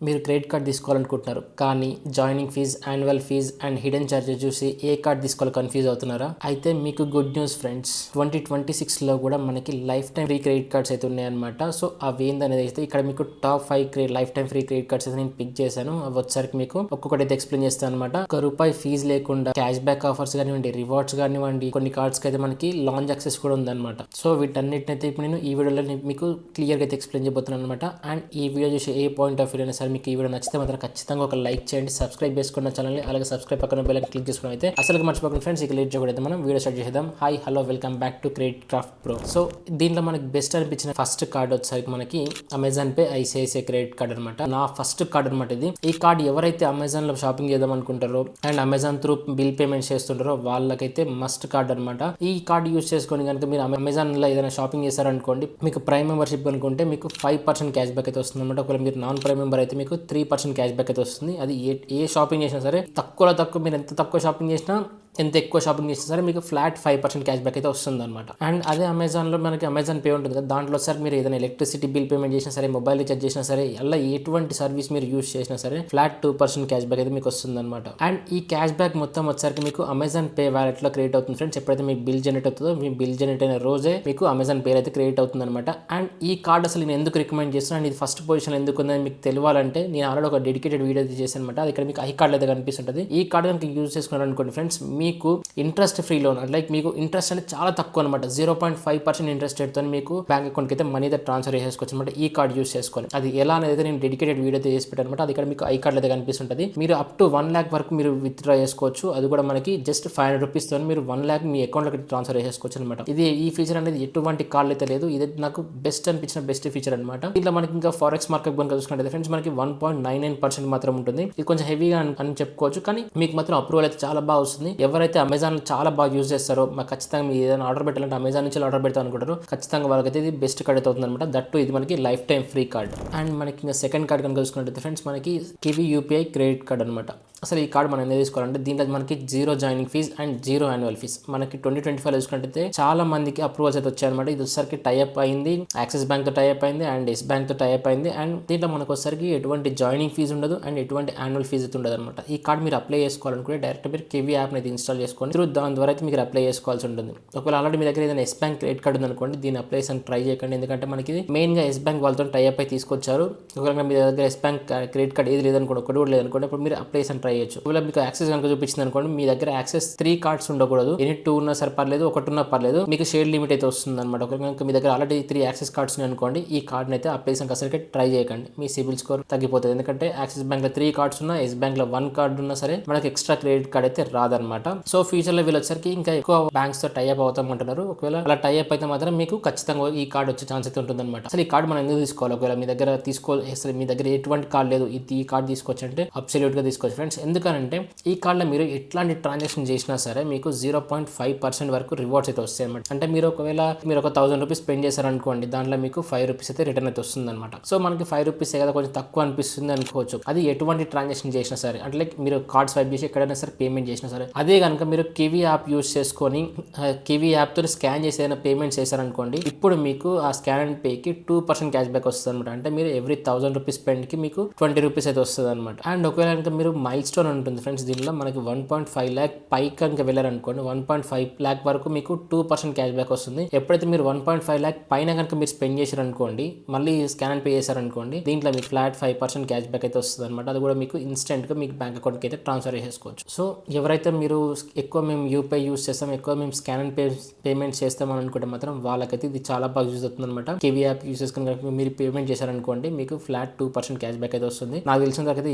మీరు credit card తీసుకోవాలనుకుంటున్నారు కానీ joining fee, annual fee and hidden charges చూసి ఏ కార్డ్ తీసుకోవాలో కన్ఫ్యూజ్ అవుతున్నారా? అయితే మీకు గుడ్ న్యూస్ ఫ్రెండ్స్, 2026లో కూడా మనకి life time free credit cards అయితే ఉన్నాయన్నమాట. సో అవి ఏందనేది అయితే ఇక్కడ మీకు top 5 life time free credit cards అయితే నేను పిక్ చేశాను. అవి వచ్చరికి మీకు ఒక్కొక్కటి అయితే ఎక్స్ప్లెయిన్ చేస్తాను అనమాట. ₹1 ఫీజు లేకుండా క్యాష్ బ్యాక్ ఆఫర్స్ కానివ్వండి, రివార్డ్స్ కానివ్వండి, కొన్ని కార్డ్స్కి అయితే మనకి లాంచ్ యాక్సెస్ కూడా ఉందన్నమాట. సో వీటన్నిటిని అయితే ఇప్పుడు నేను ఈ వీడియోలో మీకు క్లియర్గా అయితే ఎక్స్ప్లెయిన్ చేయబోతున్నాను అనమాట. అండ్ ఈ వీడియో చూసి ఏ పాయింట్ ఆఫ్ వ్యూ అయినా సరే మీకు ఈ వీడియో నచ్చితే మాత్రం ఖచ్చితంగా ఒక లైక్ చేయండి, సబ్స్క్రైబ్ చేసుకున్న ఛానల్ని, అలాగే సబ్స్క్రైబ్ పక్కన బెల్ క్లిక్ చేసుకుని అయితే అసలు మర్చిపోకండి ఫ్రెండ్స్. ఇక లేట్ చేయకూడదు, మనం వీడియో స్టార్ట్ చేద్దాం. Hi hello welcome back to credit craft pro. So దీంట్లో మనకి బెస్ట్ అనిపించిన ఫస్ట్ కార్డ్ వచ్చేసరికి మనకి Amazon pay ICICI credit card అనమాట. నా ఫస్ట్ కార్డ్ అనమాట ఇది. ఈ కార్డ్ ఎవరైతే అమెజాన్ లో షాపింగ్ చేద్దాం అనుకుంటారో and Amazon through bill payment చేస్తుంటారో వాళ్ళకైతే మస్ట్ కార్డ్ అనమాట. ఈ కార్డ్ యూస్ చేసుకొని కనుక మీరు అమెజాన్ లో ఏదైనా షాపింగ్ చేశారనుకోండి, మీకు ప్రైమ్ మెంబర్షిప్ అనుకుంటే మీకు 5% క్యాష్ బ్యాక్ అయితే వస్తుంది అనమాట. ఒకవేళ మీరు నాన్ ప్రైమ్ మెంబర్ అయితే మీకు 3% క్యాష్ బ్యాక్ అయితే వస్తుంది. అది ఏ షాపింగ్ చేసినా సరే తక్కువ మీరు ఎంత తక్కువ షాపింగ్ చేసినా, ఎంత ఎక్కువ షాపింగ్ చేసినా సరే మీకు ఫ్లాట్ 5% క్యాష్ బ్యాక్ అయితే వస్తుంది అనమాట. అండ్ అదే అమెజాన్లో మనకి అమెజాన్ పే ఉంటుంది కదా, దాంట్లో సార్ మీరు ఏదైనా ఎలక్ట్రిసిటీ బిల్ పేమెంట్ చేసినా సరే, మొబైల్ రీఛార్జ్ చేసినా సరే, అలా ఎటువంటి సర్వీస్ మీరు యూస్ చేసినా సరే ఫ్లాట్ 2% క్యాష్ బ్యాక్ అయితే మీకు వస్తుంది అనమాట. అండ్ ఈ క్యాష్ బ్యాక్ మొత్తం వచ్చేసరికి మీకు అమెజాన్ పే వ్యాలెట్ లో క్రియేట్ అవుతుంది ఫ్రెండ్స్. ఎప్పుడైతే మీకు బిల్ జనరేట్ అవుతుందో, మీ బిల్ జనరేట్ అయిన రోజే మీకు అమెజాన్ పే అయితే క్రియేట్ అవుతుంది అనమాట. అండ్ ఈ కార్డ్ అసలు నేను ఎందుకు రికమెండ్ చేస్తున్నాను, ఇది ఫస్ట్ పొజిషన్ ఎందుకు ఉందని మీకు తెలియాలంటే నేను ఆల్రెడీ ఒక డెడికేటెడ్ వీడియో చేశాను అనమాట. అది ఇక్కడ మీకు ఐ కార్డ్ అయితే కనిపిస్తుంటుంది. ఈ కార్డ్ కనుక యూజ్ చేసుకున్నారనుకోండి ఫ్రెండ్స్, మీకు ఇంట్రెస్ట్ ఫ్రీ లోన్, లైక్ మీకు ఇంట్రెస్ట్ అనేది చాలా తక్కువ అనమాట. 0.5% ఇంట్రెస్ట్ రేట్ తో మీకు బ్యాంక్ అకౌంట్ అయితే మనీ అయితే ట్రాన్స్ఫర్ చేసుకోవచ్చు అనమాట ఈ కార్డ్ యూస్ చేసుకొని. అది ఎలా అనేది నేను డెడికేటెడ్ వీడియో అయితే చేసి పెట్టాను అనమాట. అది ఇక్కడ మీకు ఐ కార్డ్ అయితే కనిపిస్తుంటుంది. మీరు అప్ టు 1 lakh వరకు మీరు విత్ డ్రా చేసుకోవచ్చు. అది కూడా మనకి జస్ట్ 500 రూపీస్ తో మీరు 1 lakh మీ అకౌంట్ లోకి ట్రాన్స్ఫర్ చేసుకోవచ్చు అనమాట. ఈ ఫీచర్ అనేది ఎటువంటి కార్డ్ అయితే లేదు. ఇది నాకు బెస్ట్ అనిపించిన బెస్ట్ ఫీచర్ అనమాట. దీంట్లో మనకి ఇంకా ఫారెక్స్ మార్కెట్ కనుక చూసుకుంటే ఫ్రెండ్స్ మనకి 1.99% మాత్రం ఉంటుంది. ఇది కొంచెం హెవీగా అని చెప్పుకోవచ్చు, కానీ మీకు మాత్రం అప్రూవల్ అయితే చాలా బాగా వస్తుంది. ఎవరైతే అమెజాన్ చాలా బాగా యూజ్ చేస్తారో, మాకు ఖచ్చితంగా మీరు ఏదైనా ఆర్డర్ పెట్టాలంటే అమెజాన్ నుంచి ఆర్డర్ పెడతాం అనుకుంటారు, ఖచ్చితంగా వాళ్ళకైతే ఇది బెస్ట్ కార్డ్ అయితే అవుతుంది అనమాట. దట్టు ఇది మనకి life time free card. And మనకి ఇంకా సెకండ్ కార్డ్ కనుక చూసుకున్నట్టు ఫ్రెండ్స్ మనకి కివి యూపీఐ క్రెడిట్ కార్డ్ అనమాట. అసలు ఈ కార్డ్ మనం ఎందుకు తీసుకోవాలంటే దీంట్లో మనకి 0 joining fee and 0 annual fee. మనకి 2025 చూసుకుంటే చాలా మందికి అప్రూవల్స్ అయితే వచ్చాయన్నమాట. ఇది వచ్చేసరికి టైఅప్ అయింది, యాక్సిస్ బ్యాంక్ తో టైఅప్ అయింది అండ్ ఎస్ బ్యాంక్ తో టైఅప్ అయింది. అండ్ దీంట్లో మనకు వచ్చేసరికి ఎటువంటి జాయినింగ్ ఫీజు ఉండదు అండ్ ఎటువంటి యాన్యువల్ ఫీజు అయితే ఉండదు అనమాట. ఈ కార్డ్ మీరు అప్లై చేసుకోవాలనుకుంటే డైరెక్ట్ మీరు కివి యాప్ అయితే ఇన్స్టాల్ చేసుకొని దాని ద్వారా అయితే మీరు అప్లై చేసుకోవాల్సి ఉంటుంది. ఒకవేళ ఆల్రెడీ మీ దగ్గర ఏదైనా ఎస్ బ్యాంక్ క్రెడిట్ కార్డ్ ఉందనుకోండి, దీని అప్లై చేసి ట్రై చేయకండి. ఎందుకంటే మనకి మెయిన్ గా ఎస్ బ్యాంక్ వాళ్ళతో టైఅప్ అయితే తీసుకొచ్చారు. ఒకవేళ మీ దగ్గర ఎస్ బ్యాంక్ క్రెడిట్ కార్డ్ ఏది లేదనుకోండి, ఒకటి కూడా లేదనుకోండి, ఇప్పుడు మీరు అప్లై చేసి ట్రై చేయొచ్చు. ఒకవేళ మీకు యాక్సెస్ కనుక చూపించింది అనుకోండి, మీ దగ్గర యాక్సెస్ 3 కార్డ్స్ ఉండకూడదు. ఎనీ 2 ఉన్నా సరే పర్లేదు, 1 ఉన్నా పర్లేదు, మీకు షేర్ లిమిట్ అయితే వస్తుంది అనమాట. ఒకవేళ మీ దగ్గర ఆల్రెడీ 3 యాక్సెస్ కార్డ్స్ ఉన్నాయి అనుకోండి, ఈ కార్డ్ అయితే అప్లై చేసాక అసలు ట్రై చేయకండి. మీ సిబిల్ స్కోర్ తగ్గిపోతుంది. ఎందుకంటే యాక్సిస్ బ్యాంక్ లో 3 కార్డ్స్ ఉన్నా, ఎస్ బ్యాంక్ లో 1 కార్డ్ ఉన్నా సరే మనకి ఎక్స్ట్రా క్రెడిట్ కార్డ్ అయితే రాదనమాట. సో ఫ్యూచర్ లో వీళ్ళు వచ్చరికి ఇంకా ఎక్కువ బ్యాంక్స్ తో టైఅప్ అవుతామంటున్నారు. ఒకవేళ అలా టైఅప్ అయితే మాత్రం మీకు ఖచ్చితంగా ఈ కార్డ్ వచ్చే ఛాన్స్ అయితే ఉంటుంది అనమాట. అసలు ఈ కార్డ్ మనం ఎందుకు తీసుకోవాలి? ఒకవేళ మీ దగ్గర అసలు మీ దగ్గర ఎటువంటి కార్డ్ లేదు, ఈ కార్డ్ తీసుకోవచ్చు అంటే అబ్సల్యూట్ గా తీసుకోవచ్చు ఫ్రెండ్స్. ఎందుకంటే ఈ కార్డ్ లో మీరు ఎట్లాంటి ట్రాన్సాక్షన్ చేసినా సరే మీకు 0.5% వరకు రివార్డ్స్ అయితే వస్తాయి అనమాట. అంటే మీరు ఒకవేళ మీరు ఒక 1000 రూపీస్ స్పెండ్ చేశారనుకోండి, దాంట్లో మీకు 5 రూపీస్ అయితే రిటర్న్ అయితే వస్తుంది అనమాట. సో మనకి 5 రూపీస్ కదా కొంచెం తక్కువ అనిపిస్తుంది అనుకోవచ్చు. అది ఎటువంటి ట్రాన్సాక్షన్ చేసినా సరే, అంటే లైక్ మీరు కార్డ్ స్వైప్ చేసి ఎక్కడైనా సరే పేమెంట్ చేసినా సరే, అదే కనుక మీరు కివి యాప్ యూస్ చేసుకొని కివి యాప్ తో స్కాన్ చేసి ఏదైనా పేమెంట్ చేశారనుకోండి, ఇప్పుడు మీకు ఆ స్కాన్ అండ్ పేకి 2% క్యాష్ బ్యాక్ వస్తుంది అనమాట. అంటే మీరు ఎవ్రీ 1000 రూపీస్ స్పెండ్ కి మీకు 20 రూపీస్ అయితే వస్తుంది అనమాట. అండ్ ఒకవేళ కనుక మీరు మైల్ స్టోన్ ఉంటుంది ఫ్రెండ్స్, దీనిలో మనకి 1.5 lakh పై కనుక వెళ్ళారనుకోండి, 1.5 lakh వరకు మీకు 2% క్యాష్ బ్యాక్ వస్తుంది. ఎప్పుడైతే మీరు 1.5 lakh పైన కనుక మీరు స్పెండ్ చేశారనుకోండి, మళ్ళీ స్కాన్ అండ్ పే చేశారనుకోండి, దీంట్లో మీకు ఫ్లాట్ 5% క్యాష్ బ్యాక్ అయితే వస్తుంది అనమాట. అది కూడా మీకు ఇన్స్టెంట్ గా మీకు బ్యాంక్ అకౌంట్ కి అయితే ట్రాన్స్ఫర్ చేసుకోవచ్చు. సో ఎవరైతే మీరు ఎక్కువ మేము యూపీఐ యూస్ చేస్తాం, ఎక్కువ మేము స్కాన్ అండ్ పేమెంట్స్ చేస్తామని అనుకుంటే మాత్రం వాళ్ళకైతే ఇది చాలా బాగా యూజ్ అవుతుంది అనమాట. కివి యాప్ యూస్ చేసుకుని మీరు పేమెంట్ చేశారనుకోండి, మీకు ఫ్లాట్ 2% క్యాష్ బ్యాక్ అయితే వస్తుంది. నాకు తెలిసిన తర్వాత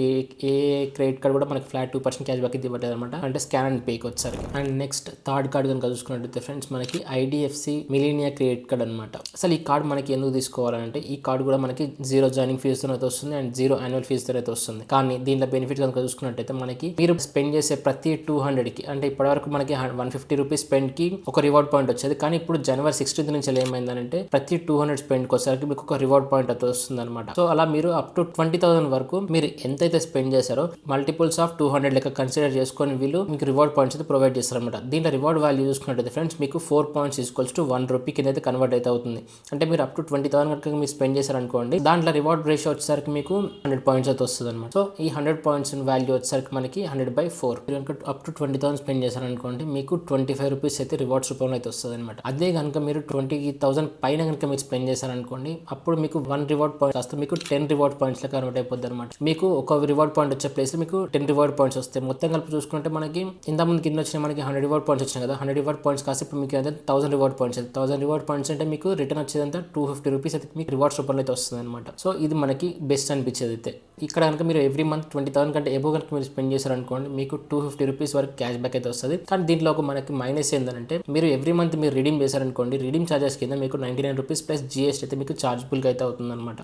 ఏ క్రెడిట్ కార్డ్ కూడా మనకి ఫ్లాట్ 2% క్యాష్ బ్యాక్ అయితే ఇవ్వట్లేదు అనమాట, అంటే స్కాన్ అండ్ పేకి వచ్చారు. అండ్ నెక్స్ట్ థర్డ్ కార్డ్ కనుక చూసుకున్నట్లయితే ఫ్రెండ్స్ మనకి ఐడిఎఫ్సి మిలీనియా క్రెడిట్ కార్డ్ అనమాట. అసలు ఈ కార్డ్ మనకి ఎందుకు తీసుకోవాలంటే, ఈ కార్డ్ కూడా మనకి 0 జాయినింగ్ ఫీజ్ తో అయితే వస్తుంది అండ్ 0 యాన్యువల్ ఫీజ్ తో అయితే వస్తుంది. కానీ దీంట్లో బెనిఫిట్ కనుక చూసుకున్నట్టయితే మనకి మీరు స్పెండ్ చేసే ప్రతి 200 కి, అంటే ఇప్పటివరకు మనకి 150 రూపీస్ స్పెండ్ కి ఒక రివార్డ్ పాయింట్ వచ్చేది. కానీ ఇప్పుడు January 16th నుంచి ఏమైందంటే ప్రతి 200 స్పెండ్ వచ్చేసరికి మీకు ఒక రివార్డ్ పాయింట్ అయితే వస్తుంది అనమాట. సో అలా మీరు అప్ టు 20,000 వరకు మీరు ఎంతైతే స్పెండ్ చేశారో మల్టిపుల్స్ రిజల్ట్స్ ఆఫ్ 200 లెక్క కన్సిడర్ చేసుకొని వీళ్ళు మీకు రివార్డ్ పాయింట్స్ అయితే ప్రొవైడ్ చేస్తారన్నమాట. దీంట్లో రివార్డ్ వాల్యూ చూసుకున్నట్టయితే ఫ్రెండ్స్ మీకు 4 పాయింట్స్ ఈక్వల్స్ టు 1 రూపీ కింద అయితే కన్వర్ట్ అయితే అవుతుంది. అంటే మీరు అప్ టు 20,000 కనుక మీరు స్పెండ్ చేశారనుకోండి, దాంట్లో రివార్డ్ రేషియో వచ్చేసరికి మీకు 100 పాయింట్స్ అయితే వస్తుంది అనమాట. సో ఈ 100 పాయింట్స్ వాల్యూ వచ్చేసరికి మనకి 100/4. మీరు కనుక అప్ టు 20,000 స్పెండ్ చేశారనుకోండి, మీకు 25 రూపీస్ అయితే రివార్డ్స్ రూపంలో అయితే వస్తుంది అనమాట. అదే కనుక మీరు 20,000 పైన కనుక మీరు స్పెండ్ చేశారనుకోండి, అప్పుడు మీకు 1 రివార్డ్ పాయింట్ వస్తే మీకు 10 రివార్డ్ పాయింట్స్ లో కన్వర్ట్ అయిపోద్ది అనమాట. మీకు ఒక రివార్డ్ పాయింట్ వచ్చే ప్లేస్ లో మీకు 10 రివార్డ్ పాయింట్స్ వస్తాయి. మొత్తం కలిపి చూసుకుంటే మనకి ఇంత ముందు కింద వచ్చిన మనకి 100 రివార్డ్ పాయింట్స్ వచ్చినాయి కదా, 100 రివార్డ్ పాయింట్స్ కాసి ఇప్పుడు మీకు 1000 రివార్డ్ పాయింట్స్. 1000 రివార్డ్ పాయింట్స్ అంటే మీకు రిటర్న్ వచ్చేదంతా 250 రూపీస్ అయితే మీకు రివార్డ్స్ రూపంలో అయితే వస్తుంది అనమాట. సో ఇది మనకి బెస్ట్ అనిపించేది అయితే. ఇక్కడ కనుక మీరు ఎవ్రీ మంత్ 20,000 కంటే ఎబో కనుక మీరు స్పెండ్ చేశారనుకోండి, మీకు 250 రూపీస్ వరకు క్యాష్ బ్యాక్ అయితే వస్తుంది. కానీ దీంట్లో ఒక మనకి మైనస్ ఏంటంటే, మీరు ఎవ్రీ మంత్ మీరు రిడీమ్ చేశారనుకోండి, రిడీమ్ చార్జెస్ కింద మీకు 99 రూపీస్ ప్లస్ జిఎస్టీ అయితే మీకు చార్జబుల్ గా అయితే అవుతుంది అనమాట.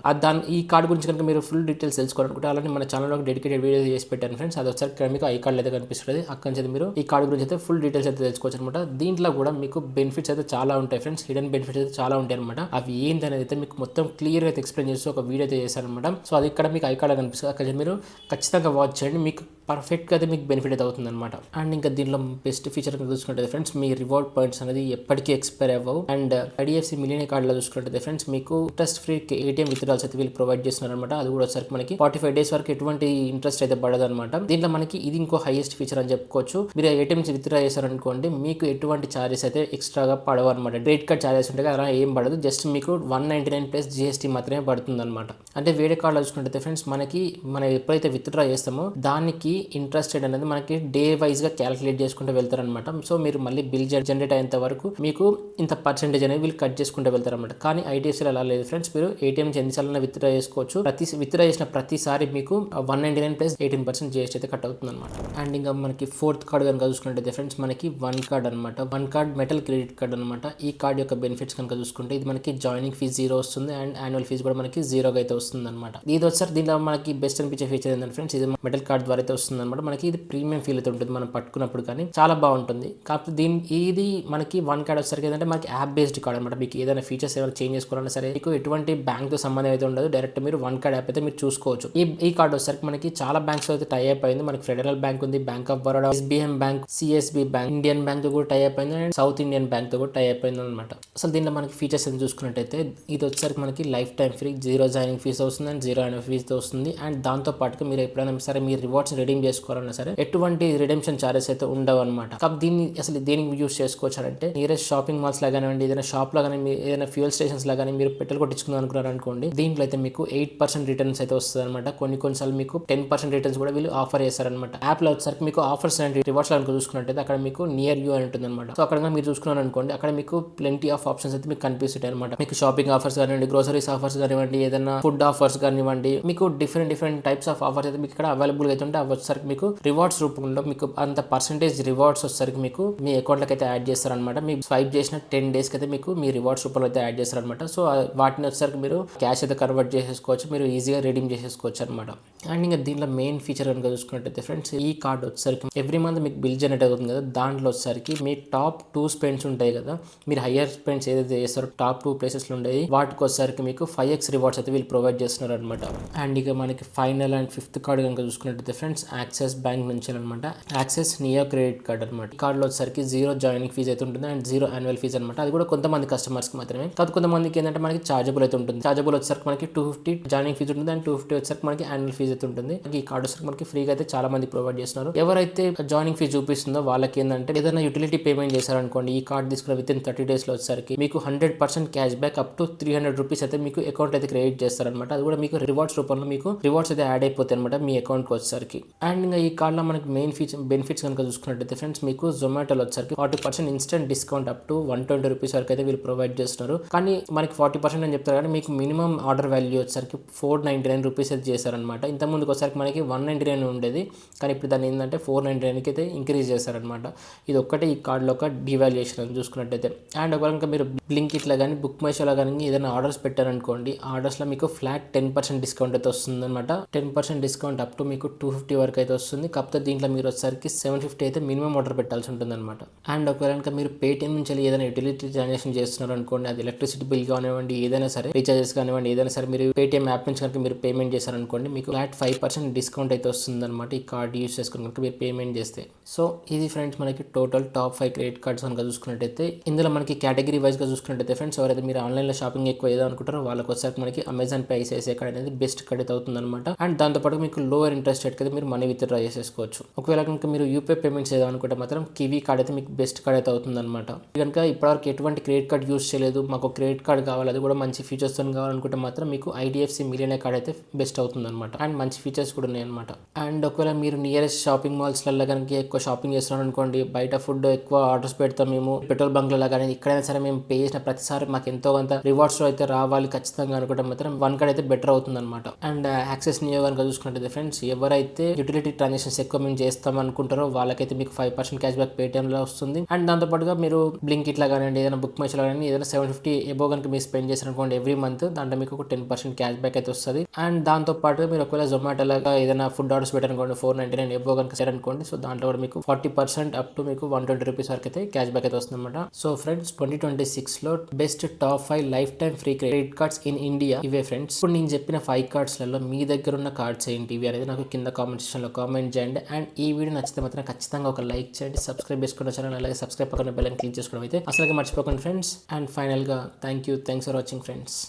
ఈ కార్డు గురించి కనుక మీరు ఫుల్ డీటెయిల్స్ తెలుసుకోవాలనుకుంటే అలానే మన ఛానల్లో డెడికేటెడ్ వీడియో చేసి పెట్టాను ఫ్రెండ్స్. అది ఒకసారి మీకు ఐ కార్డు అయితే కనిపిస్తుంది. అక్కడి నుంచి మీరు ఈ కార్డు గురించి అయితే ఫుల్ డీటెయిల్స్ అయితే తెలుసుకోవచ్చు అనమాట. దీంట్లో కూడా మీకు బెనిఫిట్స్ అయితే చాలా ఉంటాయి ఫ్రెండ్స్, హిడెన్ బెనిఫిట్స్ అయితే చాలా ఉంటాయి అనమాట. అవి ఏంటనేది అయితే మీకు మొత్తం క్లియర్ అయితే ఎక్స్ప్లెయిన్ చేస్తూ ఒక వీడియో అయితే చేశాను అనమాట. సో అది ఇక్కడ మీకు ఐ కార్డు కనిపిస్తుంది, అక్కడ మీరు ఖచ్చితంగా వాచ్ చేయండి, మీకు పర్ఫెక్ట్గా అయితే మీకు బెనిఫిట్ అయితే అవుతుంది అనమాట. అండ్ ఇంకా దీనిలో బెస్ట్ ఫీచర్ చూసుకుంటే ఫ్రెండ్స్, మీ రివార్డ్ పాయింట్స్ అనేది ఎప్పటికీ ఎక్స్పైర్ అవ్వవు. అండ్ ఐడిఎఫ్సి మిలియన్ కార్డులో చూసుకుంటే ఫ్రెండ్స్, మీకు ఇంట్రెస్ట్ ఫ్రీ ఏటీఎం విత్డ్రాల్స్ అయితే వీళ్ళు ప్రొవైడ్ చేస్తున్నారు అనమాట. అది కూడా వచ్చరికి మనకి 45 డేస్ వరకు ఎటువంటి ఇంట్రెస్ట్ అయితే పడదు అనమాట. దీంట్లో మనకి ఇది ఇంకో హైయెస్ట్ ఫీచర్ అని చెప్పుకోవచ్చు. మీరు ఏటీఎం విత్డ్రా చేశారనుకోండి, మీకు ఎటువంటి చార్జెస్ అయితే ఎక్స్ట్రాగా పడవు అనమాట. క్రెడిట్ కార్డ్ చార్జెస్ ఉంటాయి అలా ఏం పడదు, జస్ట్ మీకు 199 ప్లస్ జిఎస్టీ మాత్రమే పడుతుంది అనమాట. అంటే వేరే కార్డులో చూసుకుంటే ఫ్రెండ్స్, మనం ఎప్పుడైతే విత్డ్రా చేస్తామో దానికి ఇంట్రెస్ట్ రేట్ అనేది మనకి డే వైజ్ గా క్యాలిక్యులేట్ చేసుకుంటూ వెళ్తారనమాట. సో మీరు మళ్ళీ బిల్ జనరేట్ అయ్యేంత వరకు మీకు ఇంత పర్సెంటేజ్ అనేది వీళ్ళు కట్ చేసుకుంటూ వెళ్తారనమాట. కానీ ఐడిఎఫ్సీలో అలా లేదు ఫ్రెండ్స్, మీరు ఏటీఎం ఎన్నిసార్లు విత్డ్రా చేసుకోవచ్చు. విత్డ్రా చేసిన ప్రతిసారి మీకు 199 ప్లస్ 18% జిఎస్టీ అయితే కట్ అవుతుంది అనమాట. అండ్ ఇంకా మనకి ఫోర్త్ కార్డ్ కనుక చూసుకుంటే ఫ్రెండ్స్, మనకి వన్ కార్డ్ అనమాట. One card metal credit card అనమాట. ఈ కార్డ్ యొక్క బెనిఫిట్స్ కనుక చూసుకుంటే, ఇది మనకి జాయినింగ్ ఫీజు 0 వస్తుంది అండ్ యాన్యువల్ ఫీజు కూడా మనకి 0గా అయితే వస్తుంది అనమాట. ఇది వచ్చారు దీంట్లో మనకి బెస్ట్ అనిపించే ఫీచర్ ఏంటంటే ఫ్రెండ్స్, ఇది మెటల్ కార్డ్ ద్వారా అయితే వస్తుంది అనమాట. మనకి ఇది ప్రీమియం ఫీల్ అయితే ఉంటుంది మనం పట్టుకున్నప్పుడు, కానీ చాలా బాగుంటుంది. కాకపోతే ఇది మనకి వన్ కార్డ్ వచ్చేసరికి ఏంటంటే మనకి యాప్ బేస్డ్ కార్డ్ అనమాట. మీకు ఏదైనా ఫీచర్స్ ఏమైనా చేంజ్ చేసుకోవాలన్నా సరే మీకు ఎటువంటి బ్యాంక్ తో సంబంధం అయితే ఉండదు, డైరెక్ట్ మీరు వన్ కార్డ్ యాప్ అయితే మీరు చూసుకోవచ్చు. ఈ కార్డ్ వచ్చేసరికి మనకి చాలా బ్యాంక్స్ అయితే టై అప్ అయింది. మనకి ఫెడరల్ బ్యాంక్ ఉంది, bank of Baroda, SBM bank, CSB bank, Indian bank తో కూడా టై అప్ అయింది అండ్ సౌత్ ఇండియన్ బ్యాంక్ తో కూడా టై అప్ అయింది అనమాట. అసలు దీంట్లో మనకి ఫీచర్స్ ఏం చూసుకున్నట్టయితే, ఇది వచ్చేసరికి మనకి life time free, 0 joining fee వస్తుంది అండ్ 0 యాన్యువల్ ఫీజు వస్తుంది. అండ్ దాంతో పాటుగా మీరు ఎప్పుడైనా సరే మీరు రివార్డ్స్ రిడీమ్ చేసుకోవాలన్నా సరే ఎటువంటి రిడెంప్షన్ చార్జెస్ అయితే ఉండవు అనమాట. కాబట్టి దీన్ని అసలు దేనికి యూస్ చేసుకోవచ్చు అంటే, నియరెస్ట్ షాపింగ్ మాల్స్ లాగానండి, ఏదైనా షాప్ లాగానే, ఏదైనా ఫ్యూయల్ స్టేషన్స్ లాగానే మీరు పెట్రోల్ కొట్టించుకుందాం అనుకున్నారు అనుకోండి, దీంట్లో అయితే మీకు 8% రిటర్న్స్ అయితే వస్తుంది అనమాట. కొన్నిసార్లు మీకు 10% రిటర్న్స్ కూడా వీళ్ళు ఆఫర్ చేస్తారనమాట. యాప్ లో వచ్చేసరికి మీకు ఆఫర్స్ అండ్ రివార్డ్స్ కనుక చూసుకున్నట్టయితే అక్కడ మీకు నియర్ యూ అని ఉంటుంది అనమాట. సో అక్కడ మీరు చూసుకున్నారు అనుకోండి, అక్కడ మీకు ప్లెంటీ ఆఫ్ ఆప్షన్స్ అయితే మీకు కనిపిస్తాయి అనమాట. మీకు షాపింగ్ ఆఫర్స్ కానివ్వండి, గ్రోసరీస్ ఆఫర్స్ కానివ్వండి, ఏదైనా ఫుడ్ ఆఫర్స్ కానివ్వండి, మీకు డిఫరెంట్ టైప్స్ ఆఫ్ ఆఫర్స్ అయితే మీకు ఇక్కడ అవైలబుల్ అయితే ఉంటే, అవి వచ్చేసరికి మీకు రివార్డ్స్ రూపంలో మీకు అంత పర్సెంటేజ్ రివార్డ్స్ వచ్చేసరికి మీకు మీ అకౌంట్లోకి అయితే యాడ్ చేస్తారనమాట. మీ స్వైప్ చేసిన 10 days కి అయితే మీకు మీ రివార్డ్స్ రూపంలో అయితే యాడ్ చేస్తారనమాట. సో వాటిని వచ్చేసరికి మీరు క్యాష్ అయితే కన్వర్ట్ చేసేసుకోవచ్చు, మీరు ఈజీగా రిడీమ్ చేసేసుకోవచ్చు అనమాట. అండ్ ఇంకా దీంట్లో మెయిన్ ఫీచర్ కనుక చూసుకున్నట్టయితే ఫ్రెండ్స్, ఈ కార్డ్ వచ్చేసరికి ఎవ్రీ మంత్ మీకు బిల్ జనరేట్ అవుతుంది కదా, దాంట్లో వచ్చేసరికి మీ టాప్ 2 స్పెండ్స్ ఉంటాయి కదా, మీరు హయ్యర్ స్పెండ్స్ ఏదైతే చేస్తారో టాప్ 2 ప్లేసెస్లో ఉండేది, వాటికి వచ్చేసరికి మీకు 5x రివార్డ్స్ అయితే వీళ్ళు ప్రొవైడ్ చేస్తున్నారు అనమాట. అండ్ ఇక మనకి ఫైనల్ అండ్ 5th కార్డ్ కనుక చూసుకున్నట్టయితే ఫ్రెండ్స్, యాక్సిస్ బ్యాంక్ నుంచి అనమాట. యాక్సిస్ నియో క్రెడిట్ కార్డ్ అనమాట. ఈ కార్డులో వచ్చేసరికి 0 జాయినింగ్ ఫీజు అయితే ఉంటుంది అండ్ 0 యాన్యువల్ ఫీజు అనమాట. అది కూడా కొంతమంది కస్టమర్స్ కి మాత్రమే. కాదు కొంతమందికి ఏంటంటే మనకి చార్జబుల్ అయితే ఉంటుంది. చార్జబుల్ వచ్చేసరికి మనకి 250 జాయినింగ్ ఫీజు ఉంటుంది అండ్ 250 వచ్చేసరికి మనకి యాన్యువల్ ఫీజు అయితే ఉంటుంది. ఈ కార్డు వచ్చేసరికి మనకి ఫ్రీగా అయితే చాలా మంది ప్రొవైడ్ చేస్తున్నారు. ఎవరైతే జాయినింగ్ ఫీజు చూపిస్తుందో వాళ్ళకి ఏంటంటే, ఏదైనా యూటిలిటీ పేమెంట్ చేశారనుకోండి, ఈ కార్డు తీసుకున్న విత్ ఇన్ 30 days లో వచ్చేసరికి మీకు 100% cash back up to 300 rupees అయితే మీకు అకౌంట్ అయితే క్రెడిట్ చేస్తారనమాట. అది కూడా మీకు రివార్డ్స్ రూపంలో మీకు రివార్డ్స్ అయితే యాడ్ అయిపోతాయి అనమాట మీ అకౌంట్ కి వచ్చేసరికి. అండ్ ఇంకా ఈ కార్డ్ లో మనకి మెయిన్ బెనిఫిట్స్ కనుక చూసుకున్నట్టయితే ఫ్రెండ్స్, మీకు జొమాటోలో వచ్చేసరికి 40% instant discount up to 120 rupees వరకు అయితే వీళ్ళు ప్రొవైడ్ చేస్తున్నారు. కానీ మనకి 40% అని చెప్తారు, కానీ మీకు మినిమం ఆర్డర్ వాల్యూ వచ్చేసరికి 499 రూపీస్ అయితే చేశారనమాట. ఇంత ముందుకు వచ్చేసరికి మనకి 199 ఉండేది, కానీ ఇప్పుడు దాన్ని ఏంటంటే 499కి అయితే ఇంక్రీజ్ చేశారనమాట. ఇది ఒక్కటే ఈ కార్డులో ఒక డివాల్యుయేషన్ అని చూసుకున్నట్టయితే. అండ్ ఒకవేళ మీరు బ్లింకిట్లో కానీ బుక్ మై షోలో కానీ ఏదైనా ఆర్డర్స్ పెట్టారనుకోండి, ఆర్డర్స్లో మీకు ఫ్లాట్ 10% డిస్కౌంట్ అయితే వస్తుంది అనమాట. 10% డిస్కౌంట్ అప్ టు మీకు 250 వరకు వరకు అయితే వస్తుంది. కాకపోతే దీంట్లో మీరు వచ్చేసరికి 750 అయితే మినిమం ఆర్డర్ పెట్టాల్సి ఉంటుంది అనమాట. అండ్ ఒకవేళ కనుక మీరు పేటీఎం నుంచి ఏదైనా యూటిలిటీ ట్రాన్సాక్షన్ చేస్తున్నారు అనుకోండి, అది ఎలక్ట్రిసిటీ బిల్ కానివ్వండి, ఏదైనా సరే రీఛార్జెస్ కానివ్వండి, ఏదైనా సరే మీరు పేటీఎం యాప్ నుంచి కనుక మీరు పేమెంట్ చేశారనుకోండి, మీకు ఫ్లాట్ 5% డిస్కౌంట్ అయితే వస్తుంది అనమాట ఈ కార్డ్ యూస్ చేసుకుని కనుక మీరు పేమెంట్ చేస్తే. సో ఇది ఫ్రెండ్స్ మనకి టోటల్ టాప్ 5 క్రెడిట్ కార్డ్స్ కనుక చూసుకున్నట్టయితే ఇందులో మనకి కేటగిరీ వైజ్గా చూసుకున్నట్టయితే ఫ్రెండ్స్, ఎవరైతే మీరు ఆన్లైన్లో షాపింగ్ ఎక్కువ ఏదో అనుకుంటారో వాళ్ళకి వచ్చేసరికి మనకి అమెజాన్ పే ఐసిఐసిఐ కార్డ్ అనేది బెస్ట్ కార్డ్ అయితే అవుతుంది అనమాట. అండ్ దాంతోపాటు మీకు లోవర్ ఇంట్రెస్ట్ రేట్ కదా మీరు మనీ విత్డ్రా చేసేసుకోవచ్చు. ఒకవేళ కనుక మీరు యూపీఐ పేమెంట్స్ ఏదో అనుకుంటే మాత్రం కివీ కార్డ్ అయితే మీకు బెస్ట్ కార్డ్ అయితే అవుతుంది అనమాట. కనుక ఇప్పటివరకు ఎటువంటి క్రెడిట్ కార్డ్ యూస్ చేయలేదు, మాకు క్రెడిట్ కార్డ్ కావాలి, అది కూడా మంచి ఫీచర్స్ తో కావాలనుకుంటే మాత్రం మీకు ఐడిఎఫ్సి మిలియనర్ కార్డ్ అయితే బెస్ట్ అవుతుంది అనమాట. అండ్ మంచి ఫీచర్స్ కూడా ఉన్నాయి అనమాట. అండ్ ఒకవేళ మీరు నియరెస్ట్ షాపింగ్ మాల్స్లలో కనుక ఎక్కువ షాపింగ్ చేస్తున్నారు అనుకోండి, బయట ఫుడ్ ఎక్కువ ఆర్డర్స్ పెడతాం మేము పెట్రోల్ బంక్లలో కానీ ఎక్కడైనా సరే మేము పే చేసిన ప్రతిసారి మాకు ఎంతో కొంత రివార్డ్స్ అయితే రావాలి ఖచ్చితంగా అనుకుంటే మాత్రం వన్ కార్డ్ అయితే బెటర్ అవుతుంది అనమాట. అండ్ యాక్సెస్ నియో కనుక చూసుకుంటే ఫ్రెండ్స్, ఎవరైతే యూటిలిటీ ట్రాన్సాక్షన్స్ ఎక్కువ మేము చేస్తాం అనుకుంటారో వాళ్ళకైతే మీకు 5% క్యాష్ బ్యాక్ పేటిఎం లో వస్తుంది. అండ్ దాంతో పాటుగా మీరు బ్లింక్ ఇట్లా కానీ ఏదైనా బుక్ మై షోలో కానీ ఏదైనా 750 ఎబో కనుక మీరు స్పెండ్ చేశారనుకోండి ఎవ్రీ మంత్, దాంట్లో మీకు ఒక 10% క్యాష్ బ్యాక్ అయితే వస్తుంది. అండ్ దాంతో పాటు మీరు ఒకవేళ జొమాటో లాగా ఏదైనా ఫుడ్ ఆర్డర్స్ పెట్టారనుకోండి 499 ఎబో కనుక చేయాలనుకోండి, సో దాంట్లో కూడా మీకు 40% అప్ టు మీకు 120 రూపీస్ వరకు అయితే క్యాష్ బ్యాక్ అయితే వస్తుంది అనమాట. సో ఫ్రెండ్స్ 2026 లో best top 5 life time free credit cards in India ఇవే ఫ్రెండ్స్. ఇప్పుడు నేను చెప్పిన 5 కార్డ్స్ లలో మీ దగ్గర ఉన్న కార్డ్స్ ఏంటి ఇవి అనేది నాకు కింద కామెంట్ సెక్షన్ లో కామెంట్ చేయండి. అండ్ ఈ వీడియో నచ్చితే మాత్రం ఖచ్చితంగా ఒక లైక్ చేయండి, సబ్స్క్రైబ్ చేసుకున్న ఛానల్, అలాగే సబ్స్క్రైబ్ పక్కన బెల్ అని క్లిక్ చేసుకోవడం అయితే అసలుగా మర్చిపోకండి ఫ్రెండ్స్. అండ్ ఫైనల్ గా థ్యాంక్స్ ఫర్ వాచింగ్ ఫ్రెండ్స్.